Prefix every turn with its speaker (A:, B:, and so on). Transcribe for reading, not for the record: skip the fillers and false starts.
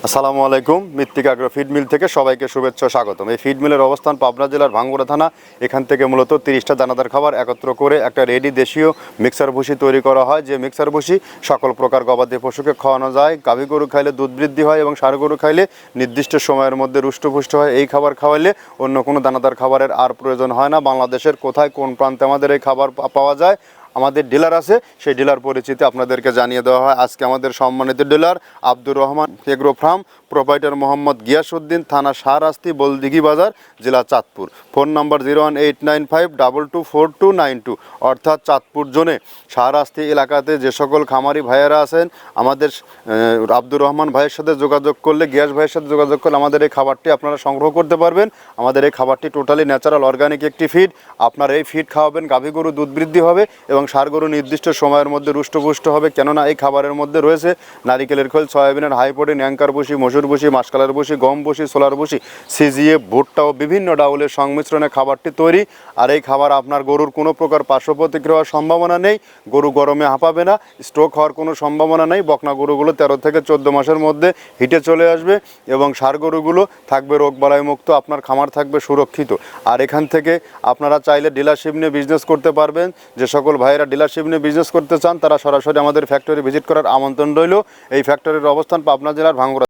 A: আসসালামু আলাইকুম। মৃত্তিকা আগ্রো ফিড মিল থেকে সবাইকে শুভেচ্ছা ও স্বাগতম। এই ফিড মিলের অবস্থান পাবনা জেলার ভাঙ্গুড়া থানা। এখান থেকে মূলত 30টা দানাদার খাবার একত্র করে একটা রেডি দেশীয় মিক্সার ভুসি তৈরি করা হয়, যে মিক্সার ভুসি সকল প্রকার গবাদি পশুকে খাওয়ানো যায়। গাভী গরু খাইলে দুধ বৃদ্ধি হয় এবং ষাঁড় গরু খাইলে নির্দিষ্ট সময়ের মধ্যে রুষ্টপুষ্ট হয়। এই খাবার খাওয়াইলে অন্য কোনো দানাদার খাবারের আর প্রয়োজন হয় না। বাংলাদেশের কোথায় কোন প্রান্তে আমাদের এই খাবার পাওয়া যায়, আমাদের ডিলার আছে, সেই ডিলার পরিচিতি আপনাদেরকে জানিয়ে দেওয়া হয়। আজকে আমাদের সম্মানিত dealer Abdur Rahman agro farm, proprietor Mohammad Giasuddin, থানা শাহরাস্তি, বলদিঘি বাজার, জেলা চাঁদপুর। ফোন নাম্বার 01895224292, অর্থাৎ চাঁদপুর জোনে শাহরাস্তি এলাকাতে যে সকল খামারি ভাইয়েরা আছেন, আমাদের আব্দুর রহমান ভাইয়ের সাথে যোগাযোগ করলে, গিয়াস ভাইয়ের সাথে যোগাযোগ করলে আমাদের এই খাবারটি আপনারা সংগ্রহ করতে পারবেন। আমাদের এই খাবারটি টোটালি ন্যাচারাল অর্গানিক একটি ফিড। আপনার এই ফিড খাওয়াবেন, গাভী গরু দুধ বৃদ্ধি হবে এবং ষাঁড় গরু নির্দিষ্ট সময়ের মধ্যে রুষ্টপুষ্ট হবে। কেননা এই খাবারের মধ্যে রয়েছে নারিকেলের খোল, সয়াবিনের হাই প্রোটিন, অ্যাঙ্কার ভুসি, মসুর ভুসি, মাসকালার ভুসি, গম ভুসি, সোলার ভুসি, সিজিএ, ভুট্টা ও বিভিন্ন ডাউলের সংমিশ্রণে খাবারটি তৈরি। আর এই খাবার আপনার গরুর কোনো প্রকার পার্শ্ব প্রতিক্রিয়া হওয়ার সম্ভাবনা নেই। গরু গরমে হাঁপাবে না, স্ট্রোক হওয়ার কোনো সম্ভাবনা নেই। বকনা গরুগুলো 13 থেকে 14 মাসের মধ্যে হিটে চলে আসবে এবং ষাঁড় গরুগুলো থাকবে রোগবালাই মুক্ত। আপনার খামার থাকবে সুরক্ষিত। আর এখান থেকে আপনারা চাইলে ডিলারশিপ নিয়ে বিজনেস করতে পারবেন। যে সকল ভাইয়েরা ডিলারশিপ নিয়ে বিজনেস করতে চান তারা সরাসরি আমাদের ফ্যাক্টরি ভিজিট করার আমন্ত্রণ রইল। এই ফ্যাক্টরির অবস্থান পাবনা জেলার ভাঙ্গুড়া।